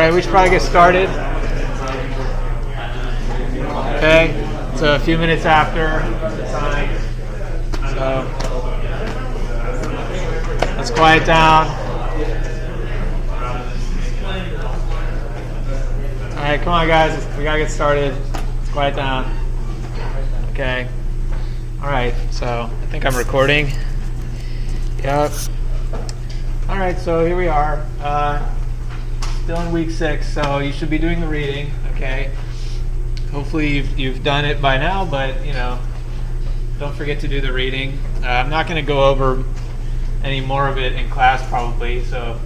right, we should probably get started. Okay, it's a few minutes after the time, so let's quiet down. All right, come on, guys, we gotta get started. Let's quiet down. Okay. All right, so I think I'm recording. Yep. All right, so here we are. Still in week 6, so you should be doing the reading. Okay. Hopefully you've done it by now, but don't forget to do the reading. I'm not going to go over any more of it in class probably. So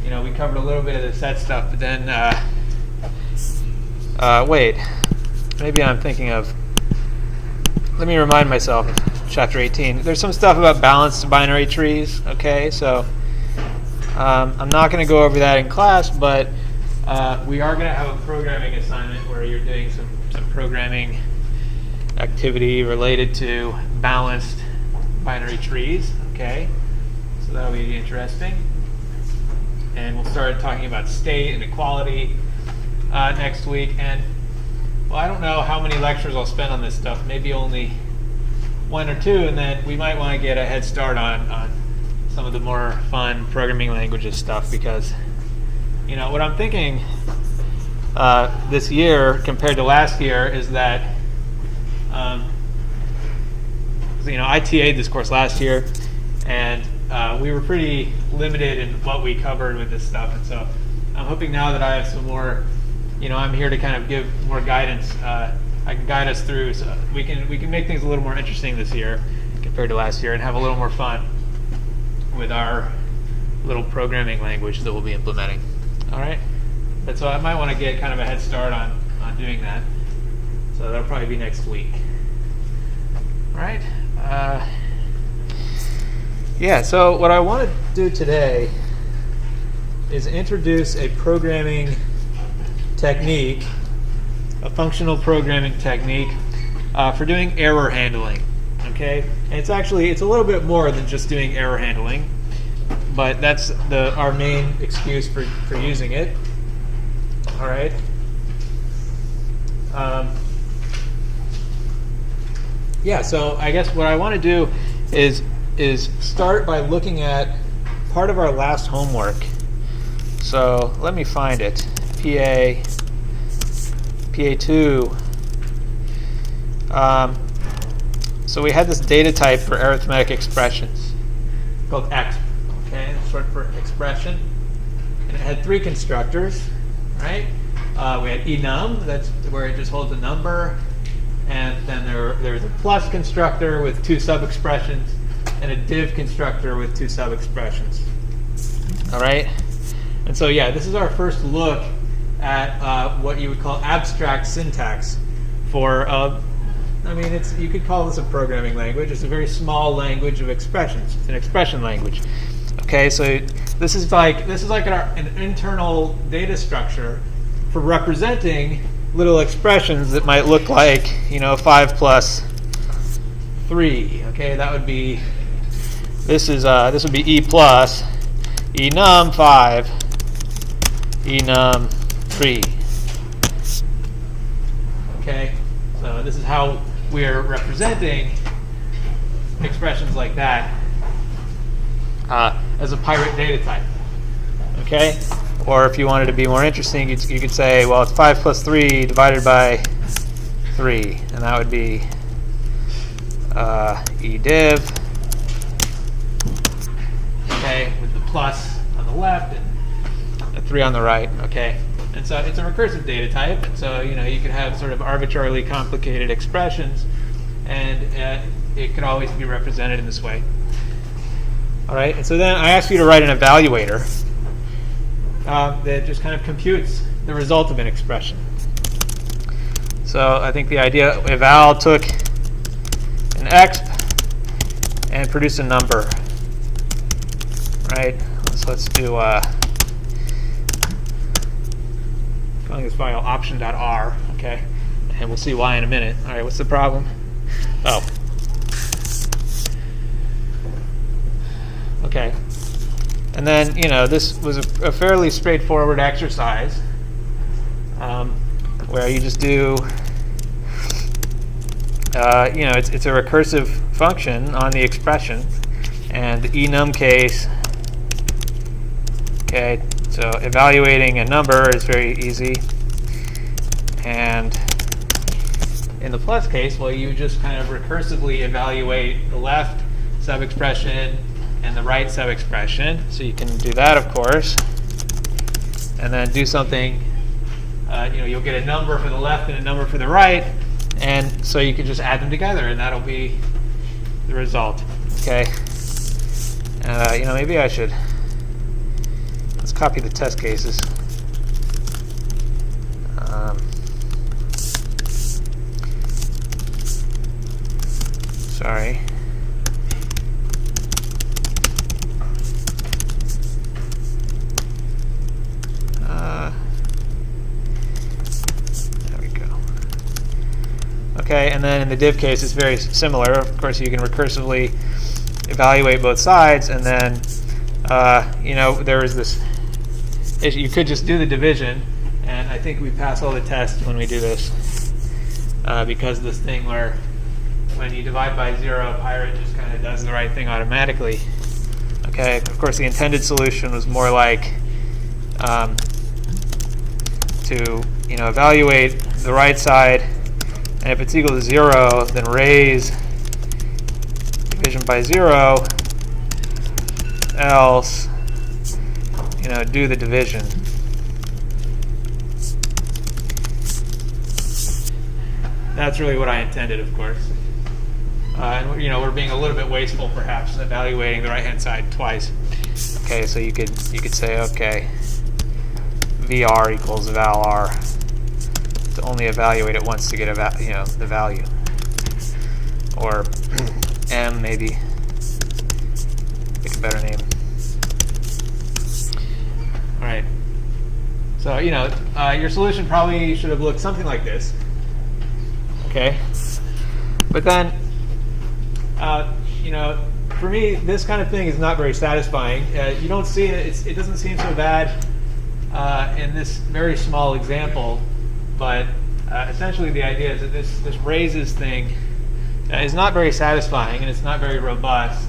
we covered a little bit of the set stuff, but then wait, maybe I'm thinking of. Let me remind myself of chapter 18. There's some stuff about balanced binary trees. Okay, so I'm not going to go over that in class, but we are going to have a programming assignment where you're doing some programming activity related to balanced binary trees. Okay, so that'll be interesting. And we'll start talking about state and equality next week. And well, I don't know how many lectures I'll spend on this stuff. Maybe only 1 or 2, and then we might want to get a head start on some of the more fun programming languages stuff, because what I'm thinking this year compared to last year is that I TA'd this course last year, and we were pretty limited in what we covered with this stuff, and so I'm hoping now that I have some more. I'm here to kind of give more guidance. I can guide us through, so we can make things a little more interesting this year compared to last year, and have a little more fun with our little programming language that we'll be implementing. All right, and so I might want to get kind of a head start on doing that. So that'll probably be next week. All right. Yeah. So what I want to do today is introduce a programming technique, a functional programming technique for doing error handling. Okay, and it's a little bit more than just doing error handling, but that's our main excuse for using it. All right. Yeah. So I guess what I want to do is start by looking at part of our last homework. So let me find it. PA2. So we had this data type for arithmetic expressions called exp. Okay, it's short for expression, and it had 3 constructors, right? We had enum, that's where it just holds a number, and then there's a plus constructor with 2 sub-expressions, and a div constructor with 2 sub-expressions. All right, and so yeah, this is our first look at what you would call abstract syntax for. You could call this a programming language. It's a very small language of expressions. It's an expression language. Okay, so this is like an internal data structure for representing little expressions that might look like 5 plus 3. Okay, that would be this would be e plus enum 5 enum 3. Okay, so this is how we're representing expressions like that as a pirate data type. Okay, or if you wanted to be more interesting, you could say, well, it's 5 plus 3 divided by 3, and that would be ediv. Okay, with the plus on the left and a 3 on the right. Okay. And so it's a recursive data type, and so you could have sort of arbitrarily complicated expressions, and it could always be represented in this way. All right, and so then I asked you to write an evaluator that just kind of computes the result of an expression. So I think the idea, eval took an exp and produced a number. Right, so let's do calling this file option.r, okay, and we'll see why in a minute. All right, what's the problem? Oh, okay. And then, this was a fairly straightforward exercise. where you just do, it's a recursive function on the expression, and the enum case. Okay, so evaluating a number is very easy, and in the plus case, well, you just kind of recursively evaluate the left sub-expression and the right sub-expression. So you can do that, of course, and then do something. You'll get a number for the left and a number for the right, and so you can just add them together, and that'll be the result. Okay. Maybe I should. Let's copy the test cases. Sorry. There we go. Okay, and then in the div case, it's very similar. Of course, you can recursively evaluate both sides, and then there is this issue. You could just do the division, and I think we pass all the tests when we do this, because of this thing where when you divide by 0, Pirate just kind of does the right thing automatically. Okay, of course the intended solution was more like to evaluate the right side, and if it's equal to 0, then raise division by 0, else do the division. That's really what I intended, of course. And we're being a little bit wasteful, perhaps, evaluating the right-hand side twice. Okay, so you could say, okay, VR equals val r, to only evaluate it once to get the value, or m maybe. Pick a better name. All right. So your solution probably should have looked something like this. Okay. But then. For me, this kind of thing is not very satisfying. You don't see it. It doesn't seem so bad in this very small example, but essentially the idea is that this raises thing is not very satisfying, and it's not very robust.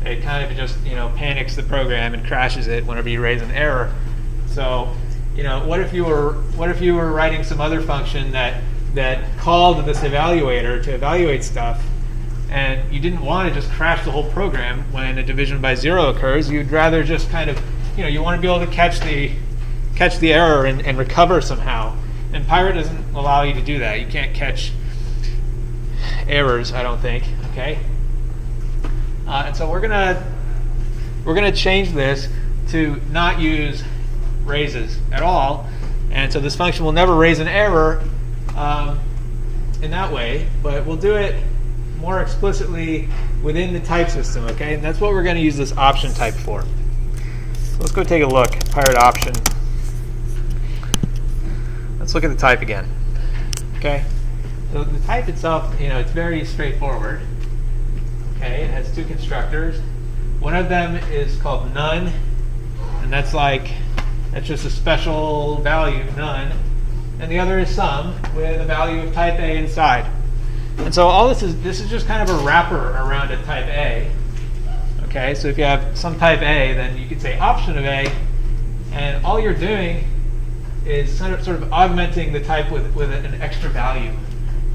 It kind of just panics the program and crashes it whenever you raise an error. So what if you were writing some other function that called this evaluator to evaluate stuff, and you didn't want to just crash the whole program when a division by 0 occurs. You'd rather just kind of, you want to be able to catch the error and recover somehow. And Pirate doesn't allow you to do that. You can't catch errors, I don't think. Okay. And so we're gonna change this to not use raises at all. And so this function will never raise an error in that way, but we'll do it more explicitly within the type system, okay? And that's what we're going to use this option type for. So let's go take a look. Pirate option. Let's look at the type again. Okay? So the type itself, it's very straightforward. Okay, it has two constructors. One of them is called none, and that's just a special value, none. And the other is sum, with a value of type A inside. And so all this is just kind of a wrapper around a type A. Okay, so if you have some type A, then you could say option of A, and all you're doing is sort of augmenting the type with an extra value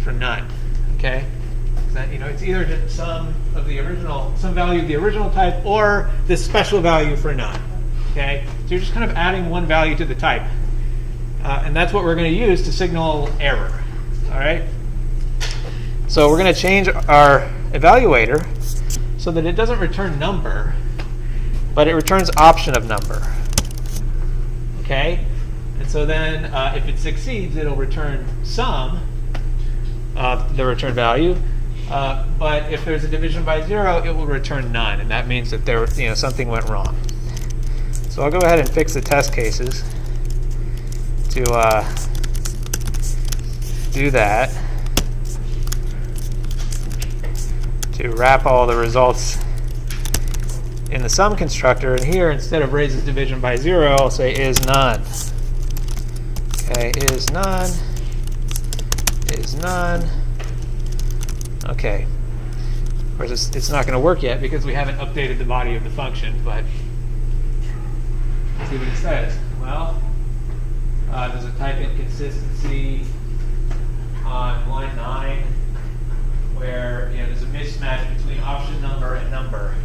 for none. Okay, that, it's either just some value of the original type, or this special value for none. Okay, so you're just kind of adding one value to the type, and that's what we're going to use to signal error. All right. So we're going to change our evaluator so that it doesn't return number, but it returns option of number. Okay? And so then if it succeeds, it'll return sum, the return value. But if there's a division by 0, it will return none, and that means that something went wrong. So I'll go ahead and fix the test cases to do that. To wrap all the results in the sum constructor, and here instead of raises division by 0, I'll say is none. Okay, is none. Okay. Of course, it's not going to work yet because we haven't updated the body of the function, but let's see what it says. Well, there's a type inconsistency on line 9 where there's a mismatch between option number and number.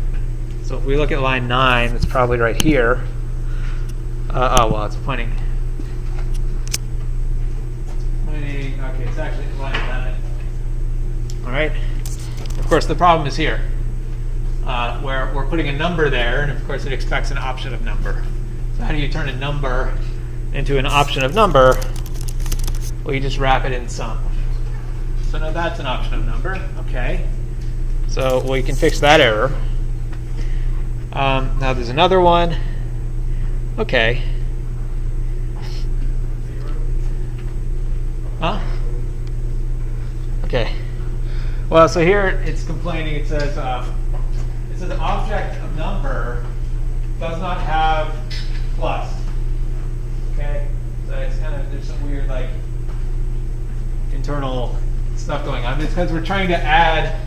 So if we look at line 9, it's probably right here. Oh, well, it's pointing. Okay, it's actually line 11. All right. Of course, the problem is here, where we're putting a number there, and of course, it expects an option of number. So how do you turn a number into an option of number? Well, you just wrap it in sum. So now that's an option of number. Okay. So we can fix that error. Now there's another one. Okay. Huh? Okay. Well, so here it's complaining. It says an object of number does not have plus. Okay. So it's kind of, there's some weird like internal stuff going on. It's because we're trying to add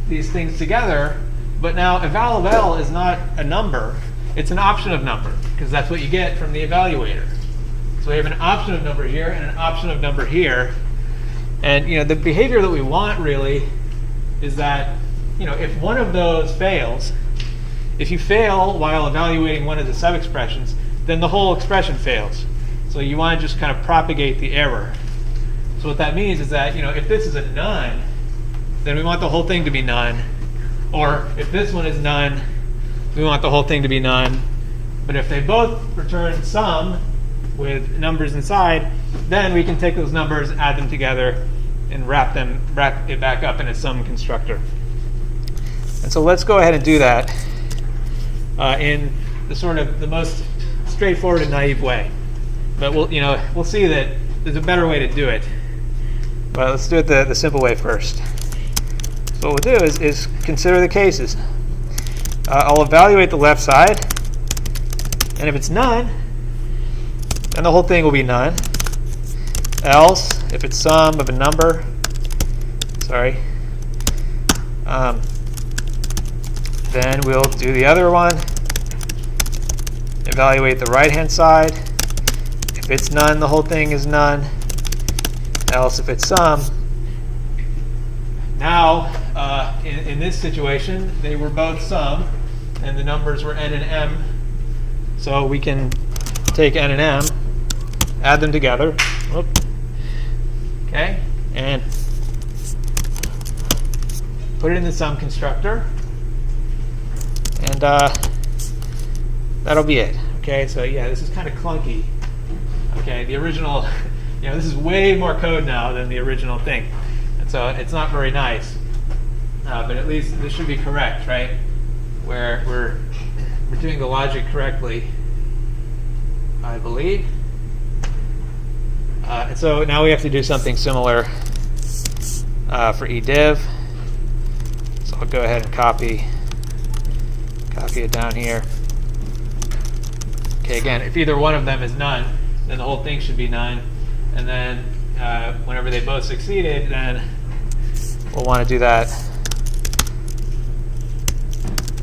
these things together, but now eval is not a number. It's an option of number because that's what you get from the evaluator. So we have an option of number here and an option of number here. And the behavior that we want really is that if one of those fails, if you fail while evaluating one of the sub-expressions, then the whole expression fails. So you want to just kind of propagate the error. So what that means is that if this is a none, then we want the whole thing to be none. Or if this one is none, we want the whole thing to be none. But if they both return sum with numbers inside, then we can take those numbers, add them together, and wrap it back up in a sum constructor. And so let's go ahead and do that in the sort of the most straightforward and naive way. But we'll see that there's a better way to do it. But let's do it the simple way first. So what we'll do is consider the cases. I'll evaluate the left side, and if it's none, then the whole thing will be none. Else, if it's sum of a number, then we'll do the other one. Evaluate the right-hand side. If it's none, the whole thing is none. Else, if it's sum. Now, in this situation, they were both sum, and the numbers were n and m. So we can take n and m, add them together. Whoop. Okay, and put it in the sum constructor, and that'll be it. Okay, so yeah, this is kind of clunky. Okay, the original, this is way more code now than the original thing, and so it's not very nice. But at least this should be correct, right? Where we're doing the logic correctly, I believe. And so now we have to do something similar for ediv. So I'll go ahead and copy it down here. Okay, again, if either one of them is none, then the whole thing should be none. And then whenever they both succeeded, then we'll want to do that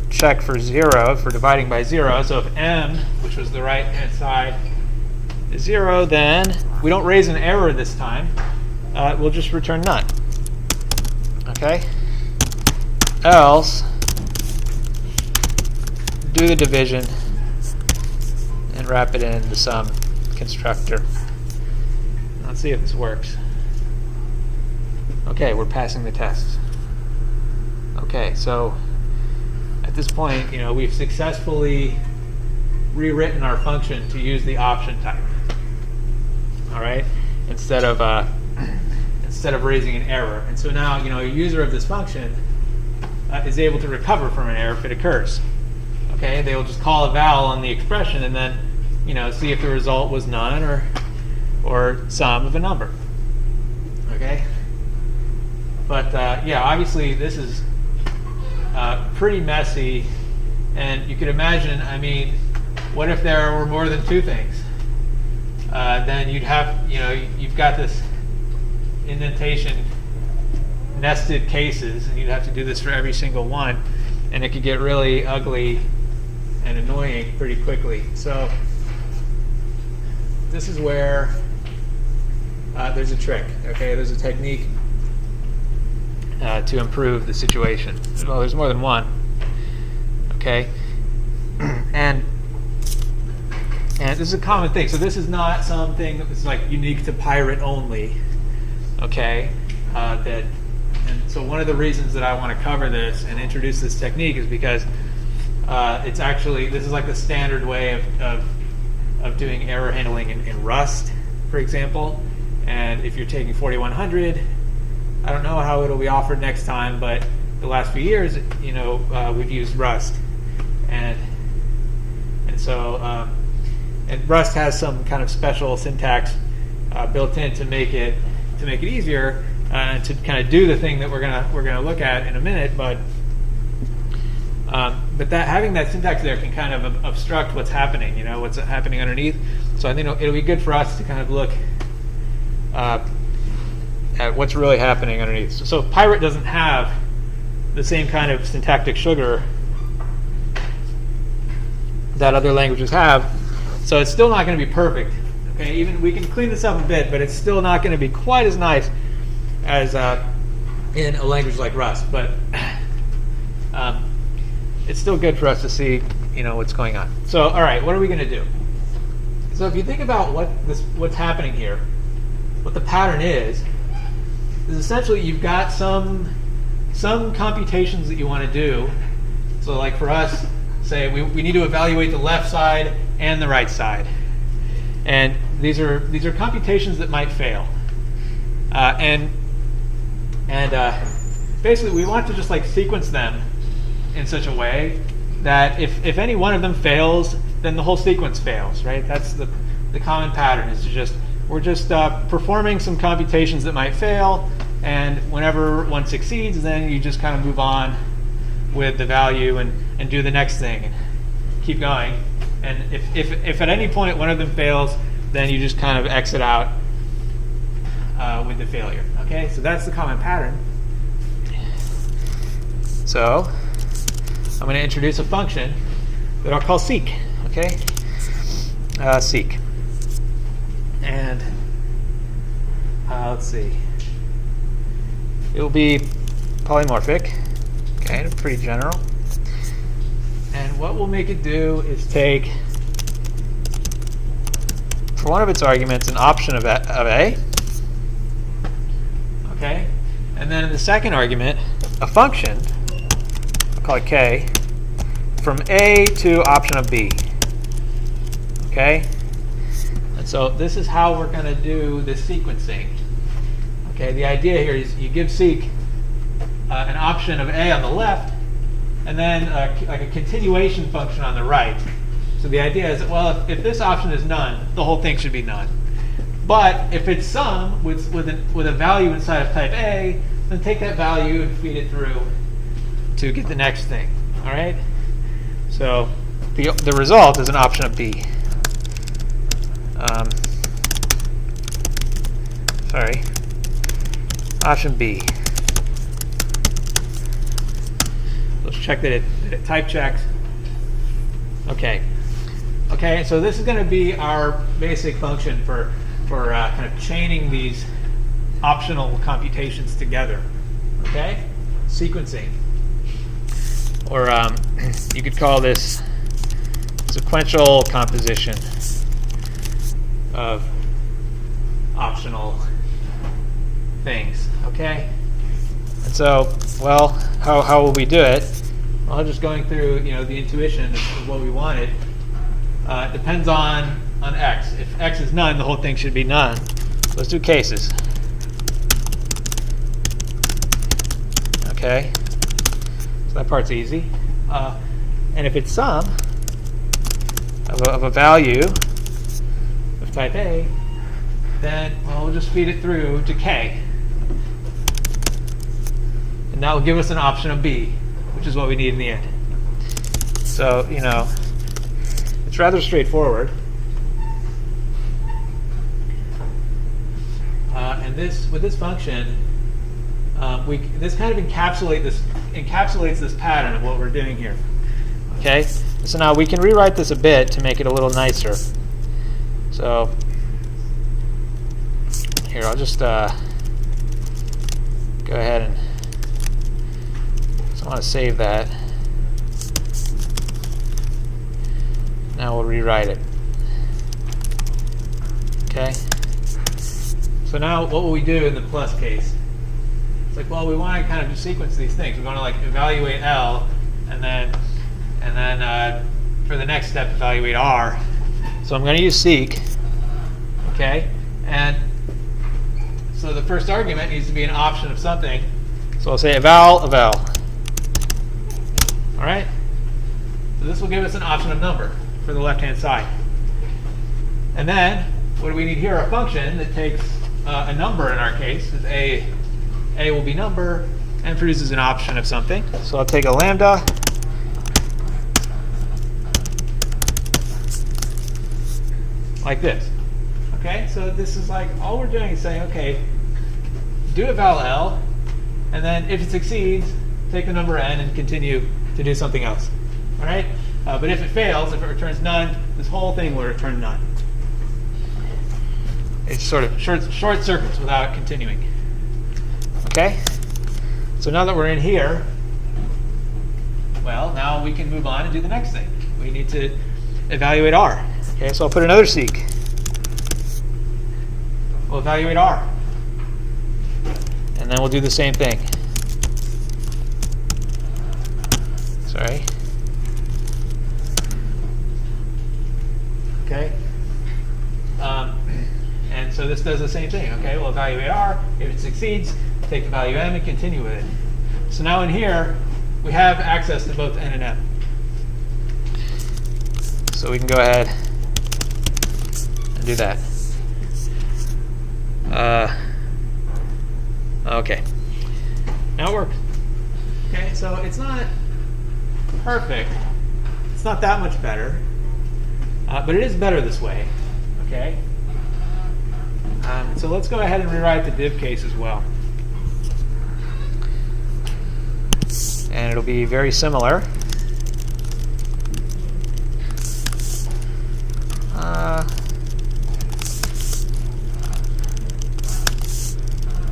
check for 0, for dividing by 0. So if m, which was the right-hand side, is 0, then we don't raise an error this time. We'll just return none. Okay? Else, do the division and wrap it in the sum constructor. Let's see if this works. Okay, we're passing the test. Okay, so at this point, we've successfully rewritten our function to use the option type. All right, instead of raising an error. And so now, a user of this function is able to recover from an error if it occurs. Okay, they will just call eval on the expression and then, see if the result was none or sum of a number. Okay, but yeah, obviously this is pretty messy, and you could imagine. I mean, what if there were more than two things? then you'd have, you've got this indentation nested cases, and you'd have to do this for every single one, and it could get really ugly and annoying pretty quickly. So this is where there's a trick. Okay, there's a technique to improve the situation. Well, there's more than one. Okay, and this is a common thing. So this is not something that's like unique to Pirate only. Okay, and so one of the reasons that I want to cover this and introduce this technique is because it's actually, this is like the standard way of doing error handling in Rust, for example. And if you're taking 4100, I don't know how it'll be offered next time, but the last few years, we've used Rust, and so and Rust has some kind of special syntax built in to make it easier and to kind of do the thing that we're gonna look at in a minute, but that having that syntax there can kind of obstruct what's happening, what's happening underneath. So I think it'll be good for us to kind of look at what's really happening underneath. So Pirate doesn't have the same kind of syntactic sugar that other languages have, so it's still not going to be perfect. Okay, even we can clean this up a bit, but it's still not going to be quite as nice as in a language like Rust. But it's still good for us to see, what's going on. So, all right, what are we going to do? So, if you think about what's happening here, what the pattern is essentially you've got some computations that you want to do. So, like for us, say we need to evaluate the left side and the right side, and these are computations that might fail, and basically we want to just like sequence them in such a way that if any one of them fails, then the whole sequence fails, right? That's the common pattern, is we're just performing some computations that might fail, and whenever one succeeds, then you just kind of move on with the value and do the next thing and keep going. And if at any point one of them fails, then you just kind of exit out with the failure. Okay, so that's the common pattern. So I'm going to introduce a function that I'll call seek. Okay, seek, and let's see. It will be polymorphic. Okay, pretty general. And what we'll make it do is take, for one of its arguments, an option of A. Okay, and then in the second argument, a function, I'll call it K, from A to option of B. Okay, and so this is how we're going to do this sequencing. Okay, the idea here is you give seek an option of A on the left, and then like a continuation function on the right. So the idea is, well, if this option is none, the whole thing should be none. But if it's some with a value inside of type A, then take that value and feed it through to get the next thing. All right. So the result is an option of B. Sorry. Option B. Let's check that it type checks. Okay. Okay, so this is going to be our basic function for kind of chaining these optional computations together. Okay, sequencing, or you could call this sequential composition of optional things. Okay, and so, well, how will we do it? Well, just going through the intuition of what we wanted. It depends on x. If x is none, the whole thing should be none. Let's do cases. Okay, so that part's easy. And if it's some of a value of type A, then we'll just feed it through to K. And that will give us an option of B, which is what we need in the end. So, it's rather straightforward. And this, with this function, this kind of encapsulates this pattern of what we're doing here. Okay, so now we can rewrite this a bit to make it a little nicer. So here, I'll just go ahead and I want to save that. Now we'll rewrite it. Okay. So now what will we do in the plus case? It's like, well, we want to kind of just sequence these things. We want to like evaluate L, and then for the next step evaluate R. So I'm going to use seek. Okay, and so the first argument needs to be an option of something. So I'll say eval of L. All right. So this will give us an option of number for the left-hand side. And then what do we need here? A function that takes a number in our case. Is A will be number and produces an option of something. So I'll take a lambda like this. Okay, so this is like all we're doing is saying, okay, do eval L, and then if it succeeds, take the number n and continue to do something else. All right? But if it fails, if it returns none, this whole thing will return none. It's sort of short circuits without continuing. Okay? So now that we're in here, well, now we can move on and do the next thing. We need to evaluate R. Okay, so I'll put another seek. We'll evaluate R. And then we'll do the same thing. Sorry. Okay. And so this does the same thing. Okay, we'll evaluate R. If it succeeds, take the value m and continue with it. So now in here, we have access to both n and m. So we can go ahead and do that. Okay. Now it works. Okay, so it's not perfect. It's not that much better. But it is better this way. Okay. So let's go ahead and rewrite the div case as well. And it'll be very similar.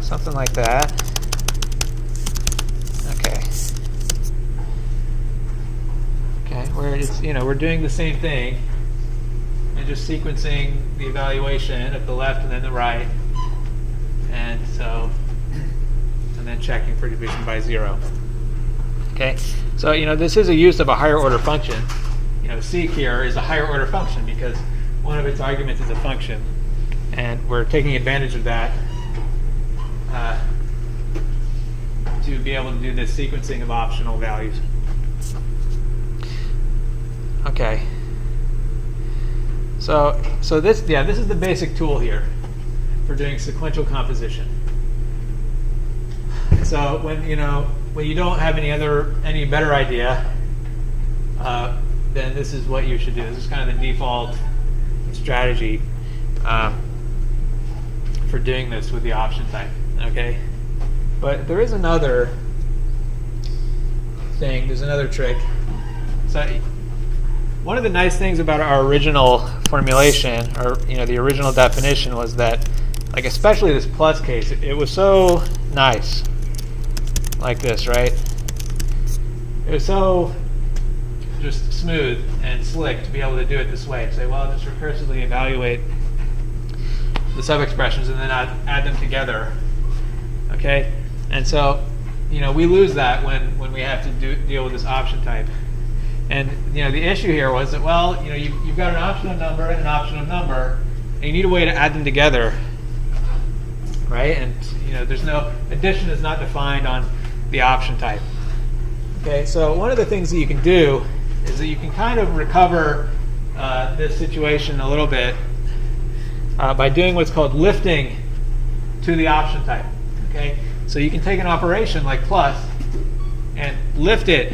Something like that. Okay. Okay, where it's, we're doing the same thing and just sequencing the evaluation of the left and then the right, and then checking for division by 0. Okay, so this is a use of a higher order function. Seek here is a higher order function because one of its arguments is a function, and we're taking advantage of that to be able to do this sequencing of optional values. Okay. So this is the basic tool here for doing sequential composition. So when you don't have any better idea, then this is what you should do. This is kind of the default strategy for doing this with the option type. Okay, but there is another thing. There's another trick. So one of the nice things about our original formulation, or the original definition, was that, like especially this plus case, it was so nice, like this, right? It was so just smooth and slick to be able to do it this way. Say, well, just recursively evaluate the sub-expressions and then add them together. Okay, and so we lose that when we have to deal with this option type. And the issue here was that, well, you've got an option of number and an option of number, and you need a way to add them together, right? And there's no addition is not defined on the option type. Okay, so one of the things that you can do is that you can kind of recover this situation a little bit by doing what's called lifting to the option type. Okay, so you can take an operation like plus and lift it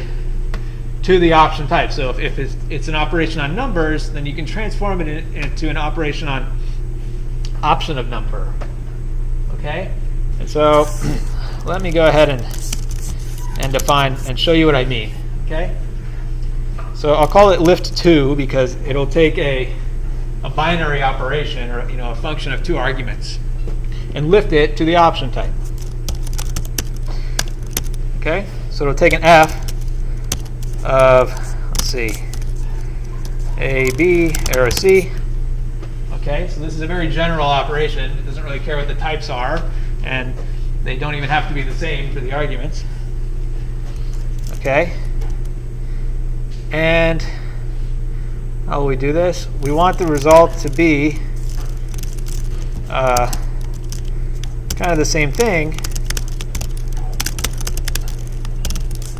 to the option type. So if it's an operation on numbers, then you can transform it into an operation on option of number. Okay, and so let me go ahead and define and show you what I mean. Okay, so I'll call it lift2 because it'll take a binary operation, or a function of 2 arguments, and lift it to the option type. Okay, so it'll take an f of, let's see, a, b, or a c. Okay, so this is a very general operation. It doesn't really care what the types are, and they don't even have to be the same for the arguments. Okay, and how will we do this? We want the result to be kind of the same thing,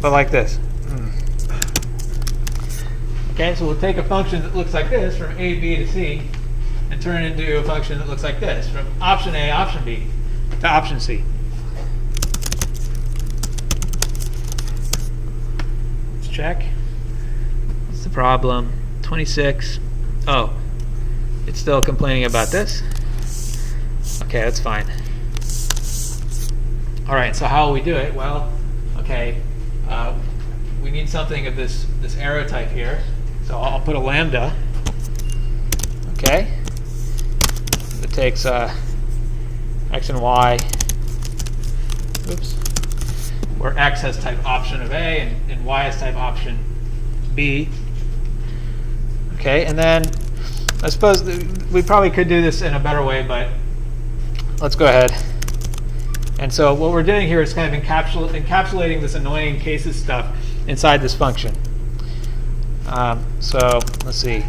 but like this. Okay, so we'll take a function that looks like this from a, b to c, and turn it into a function that looks like this from option A, option B to option C. Let's check. What's the problem? 26. Oh, it's still complaining about this. Okay, that's fine. All right, so how will we do it? Well, okay, we need something of this arrow type here. So I'll put a lambda. Okay. It takes x and y. Oops. Where x has type option of A and y has type option B. Okay, and then I suppose we probably could do this in a better way, but let's go ahead. And so what we're doing here is kind of encapsulating this annoying cases stuff inside this function. So let's see.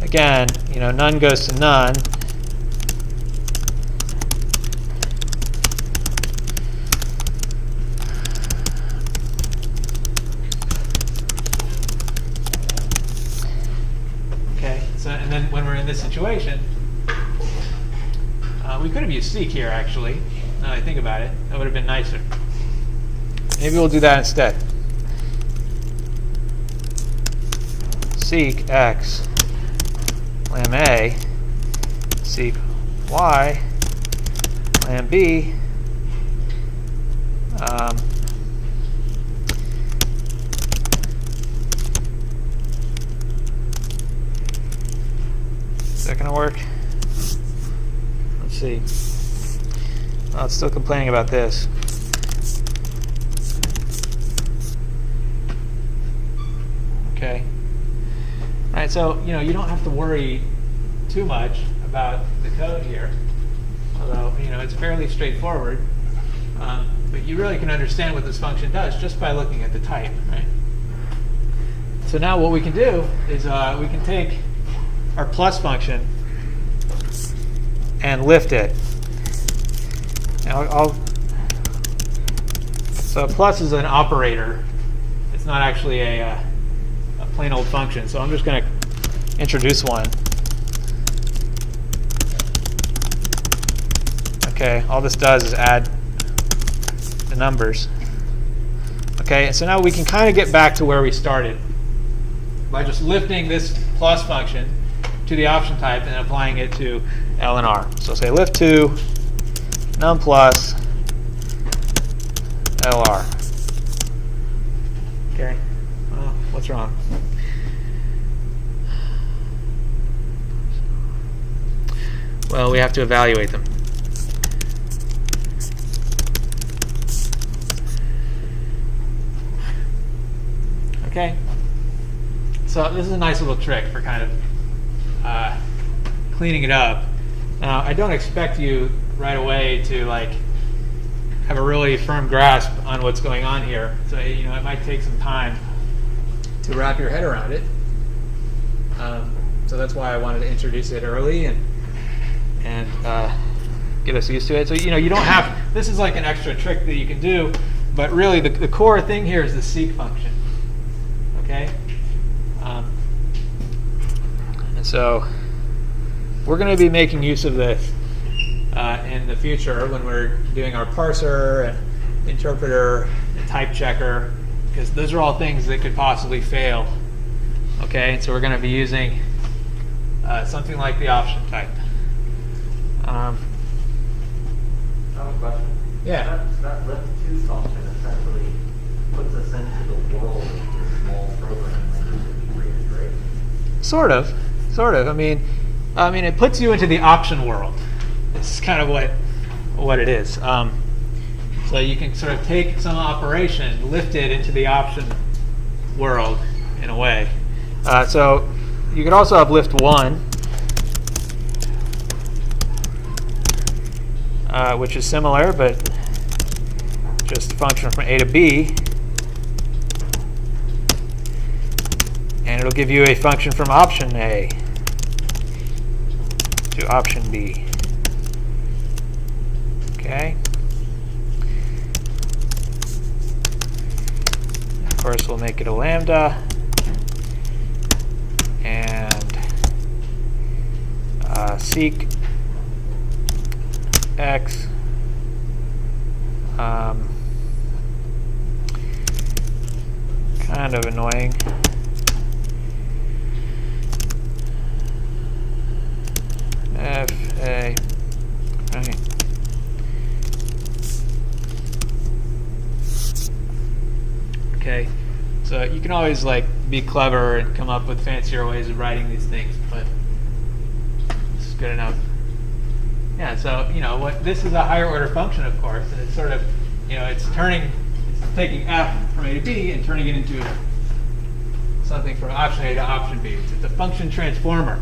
Again, none goes to none. Okay, so and then when we're in this situation, we could have used seek here actually. Now that I think about it, that would have been nicer. Maybe we'll do that instead. Seek x lam a, seek y lam b, is that going to work? Let's see. Oh, it's still complaining about this. Okay. All right, so you don't have to worry too much about the code here, although it's fairly straightforward. But you really can understand what this function does just by looking at the type, right? So now what we can do is we can take our plus function and lift it. And so plus is an operator. It's not actually a plain old function. So I'm just going to introduce one. Okay, all this does is add the numbers. Okay, and so now we can kind of get back to where we started by just lifting this plus function to the option type and applying it to L and R. So say lift2 num plus LR. Okay, well, what's wrong? Well, we have to evaluate them. Okay, so this is a nice little trick for kind of cleaning it up. Now, I don't expect you right away to have a really firm grasp on what's going on here. So it might take some time to wrap your head around it. So that's why I wanted to introduce it early and get us used to it. So you don't have. This is like an extra trick that you can do, but really the core thing here is the seek function. Okay. And so we're going to be making use of this in the future when we're doing our parser and interpreter and type checker, because those are all things that could possibly fail. Okay, so we're going to be using something like the option type. Sort of. I mean, it puts you into the option world. This is kind of what it is. So you can sort of take some operation, lift it into the option world in a way. So you could also have lift 1, which is similar, but just a function from A to B. And it'll give you a function from option A to option B. Okay. Of course, we'll make it a lambda. And seek x kind of annoying. FA, right. Okay, so you can always like be clever and come up with fancier ways of writing these things, but this is good enough. Yeah, so this is a higher order function, of course, and it's sort of, it's taking f from A to B and turning it into something from option A to option B. It's a function transformer.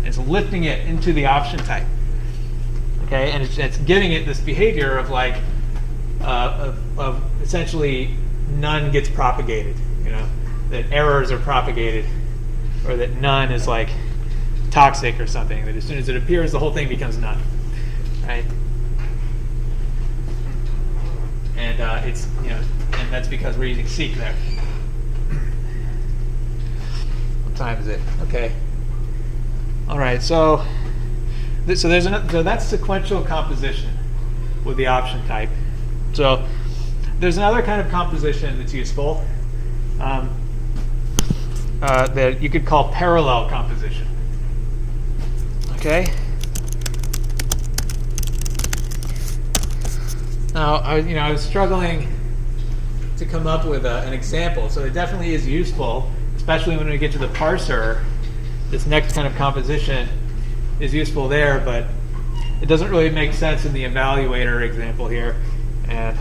It's lifting it into the option type. Okay, and it's giving it this behavior of like of essentially none gets propagated. That errors are propagated, or that none is like toxic or something. That as soon as it appears, the whole thing becomes none. Right? And it's and that's because we're using seek there. What time is it? Okay. All right. So that's sequential composition with the option type. So there's another kind of composition that's useful that you could call parallel composition. Okay. Now, I was struggling to come up with an example, so it definitely is useful, especially when we get to the parser. This next kind of composition is useful there, but it doesn't really make sense in the evaluator example here. And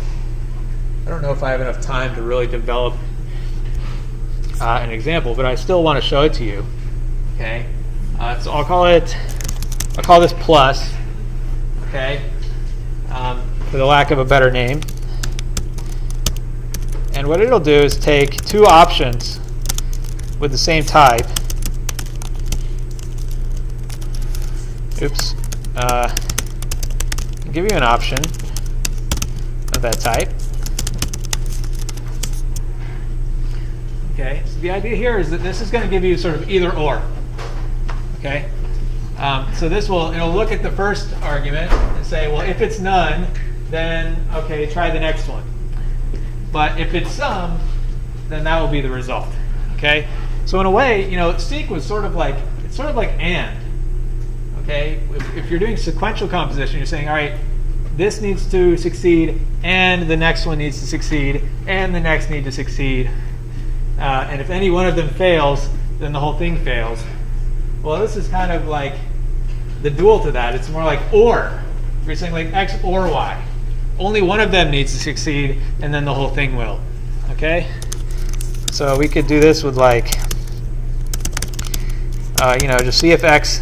I don't know if I have enough time to really develop an example, but I still want to show it to you. Okay, so I'll call this plus. Okay, for the lack of a better name. And what it'll do is take two options with the same type. Oops. I'll give you an option of that type. Okay, so the idea here is that this is going to give you sort of either or. Okay, so it'll look at the first argument and say, well, if it's none, then okay, try the next one. But if it's some, then that will be the result. Okay, so in a way, seek was sort of like and. Okay, if you're doing sequential composition, you're saying, all right, this needs to succeed, and the next one needs to succeed, and the next need to succeed. And if any one of them fails, then the whole thing fails. Well, this is kind of like the dual to that. It's more like or. You're saying like x or y. Only one of them needs to succeed, and then the whole thing will. Okay? So we could do this with like, just see if x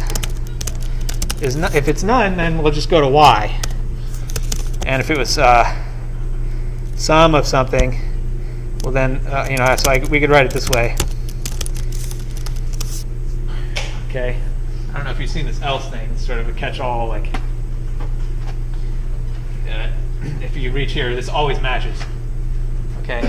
is if it's none, then we'll just go to y. And if it was sum of something, well then, we could write it this way. Okay. I don't know if you've seen this else thing. It's sort of a catch-all, like, if you reach here, this always matches. Okay.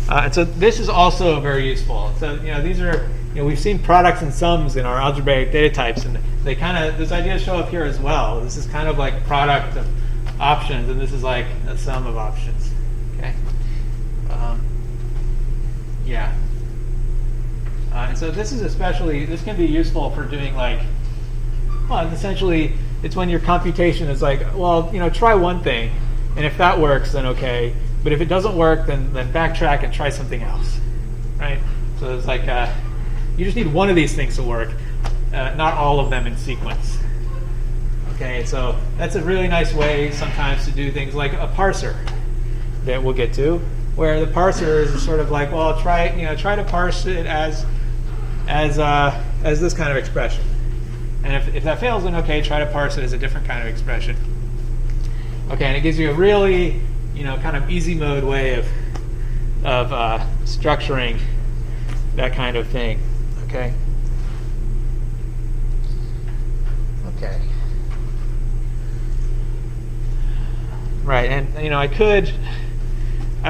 And so this is also very useful. So, these are, we've seen products and sums in our algebraic data types, and they those ideas show up here as well. This is kind of like product of options, and this is like a sum of options. Okay. Yeah. And so this can be useful for doing essentially it's when your computation is like, well, try one thing, and if that works, then okay. But if it doesn't work, then backtrack and try something else, right? So it's like, You just need one of these things to work, not all of them in sequence. Okay, so that's a really nice way sometimes to do things like a parser that we'll get to, where the parser is sort of like, well, try to parse it as this kind of expression. And if that fails, then okay, try to parse it as a different kind of expression. Okay, and it gives you a really, kind of easy mode way of structuring that kind of thing. Okay. Okay. Right, and I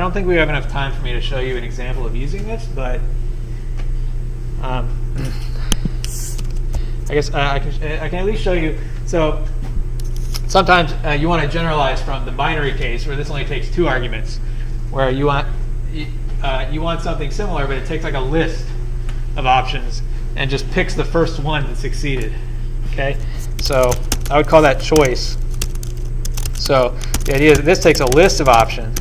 don't think we have enough time for me to show you an example of using this, but I guess I can at least show you. So sometimes you want to generalize from the binary case where this only takes 2 arguments, where you want something similar, but it takes like a list of options and just picks the first one that succeeded. Okay, so I would call that choice. So the idea is that this takes a list of options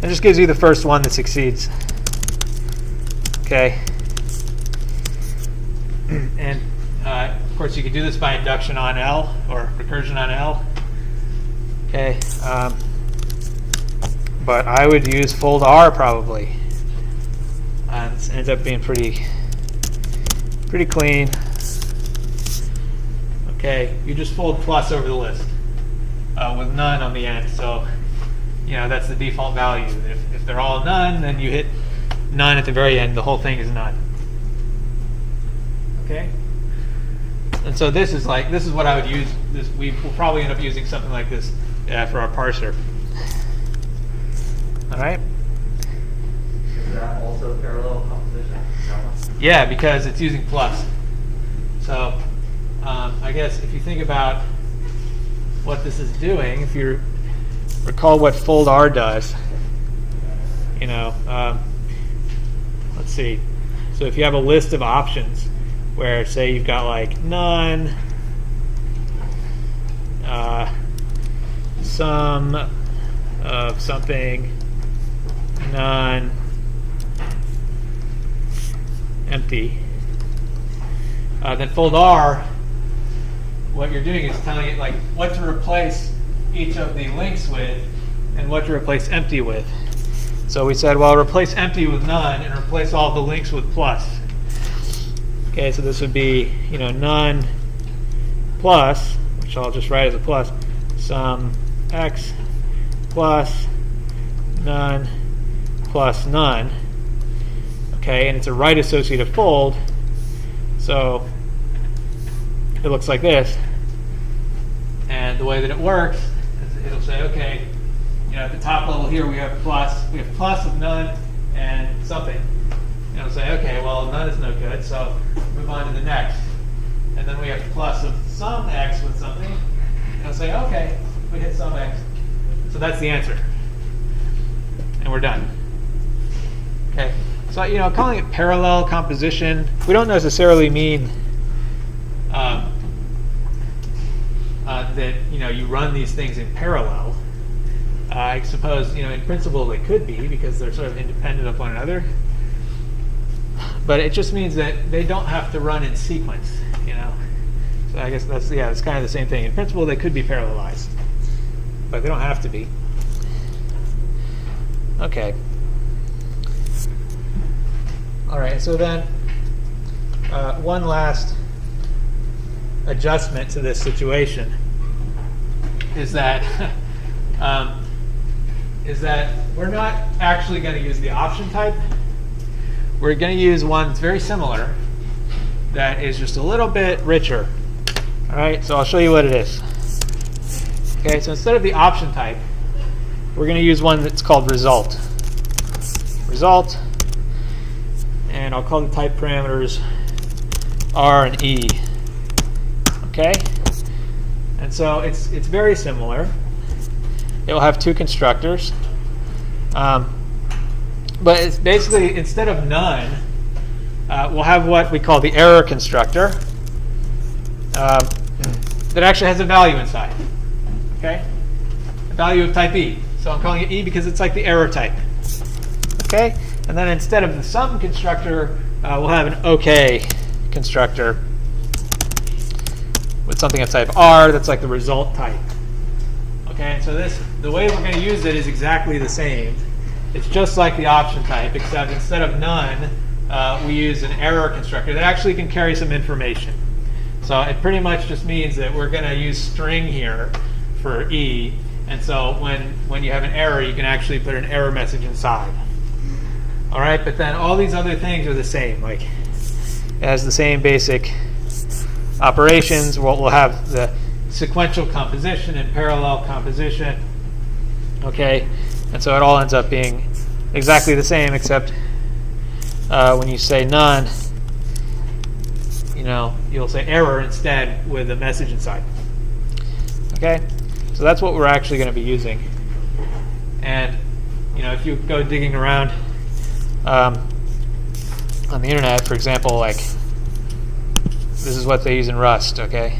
and just gives you the first one that succeeds. Okay, and of course you could do this by induction on L or recursion on L. Okay, but I would use fold R probably. This ends up being pretty clean. Okay, you just fold plus over the list with none on the end. So, that's the default value. If they're all none, then you hit none at the very end. The whole thing is none. Okay. And so this is what I would use. We will probably end up using something like this for our parser. All right. Is that also parallel composition? Yeah, because it's using plus. So I guess if you think about what this is doing, if you recall what fold R does, let's see. So if you have a list of options where, say, you've got like none, some of something, none, empty, then fold R, what you're doing is telling it like what to replace each of the links with and what to replace empty with. So we said, well, replace empty with none and replace all the links with plus. Okay, so this would be, none plus, which I'll just write as a plus, some x plus none plus none. Okay, and it's a right associative fold, so it looks like this. And the way that it works is it'll say, okay, at the top level here we have plus of none and something. And it'll say, okay, well, none is no good, so move on to the next. And then we have plus of some x with something. And it'll say, okay, we hit some x. So that's the answer. And we're done. Okay. So, calling it parallel composition, we don't necessarily mean that, you run these things in parallel. I suppose, in principle they could be because they're sort of independent of one another. But it just means that they don't have to run in sequence, So I guess it's kind of the same thing. In principle, they could be parallelized, but they don't have to be. Okay. All right, so then one last adjustment to this situation is that we're not actually going to use the option type. We're going to use one that's very similar that is just a little bit richer. All right, so I'll show you what it is. Okay, so instead of the option type, we're going to use one that's called result. Result. And I'll call the type parameters R and E. Okay? And so it's very similar. It will have 2 constructors. But it's basically, instead of none, we'll have what we call the error constructor that actually has a value inside. Okay? A value of type E. So I'm calling it E because it's like the error type. Okay? And then instead of the sum constructor, we'll have an OK constructor with something of type R that's like the result type. Okay, and so the way we're going to use it is exactly the same. It's just like the option type, except instead of none, we use an error constructor that actually can carry some information. So it pretty much just means that we're going to use string here for E. And so when you have an error, you can actually put an error message inside. All right, but then all these other things are the same. Like, it has the same basic operations. We'll have the sequential composition and parallel composition. Okay, and so it all ends up being exactly the same, except when you say none, you'll say error instead with a message inside. Okay, so that's what we're actually going to be using. And if you go digging around on the internet, for example, like this is what they use in Rust. Okay,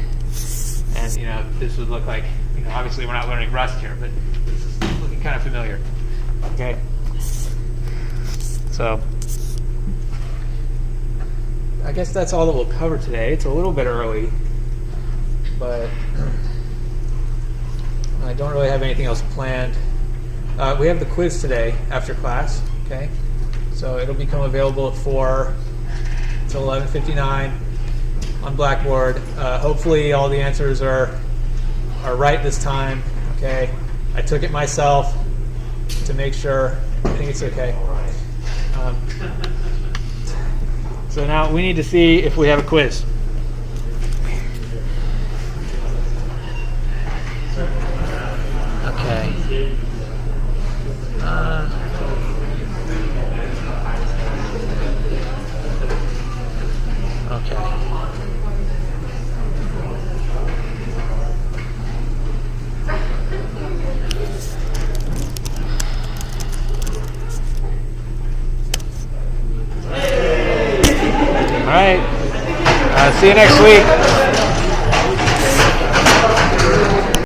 and this would look like obviously we're not learning Rust here, but this is looking kind of familiar. Okay, so I guess that's all that we'll cover today. It's a little bit early, but I don't really have anything else planned. We have the quiz today after class. Okay, so it'll become available at 4 until 11:59 on Blackboard. Hopefully, all the answers are right this time. Okay, I took it myself to make sure. I think it's okay. So now we need to see if we have a quiz. Okay. Okay. All right. See you next week.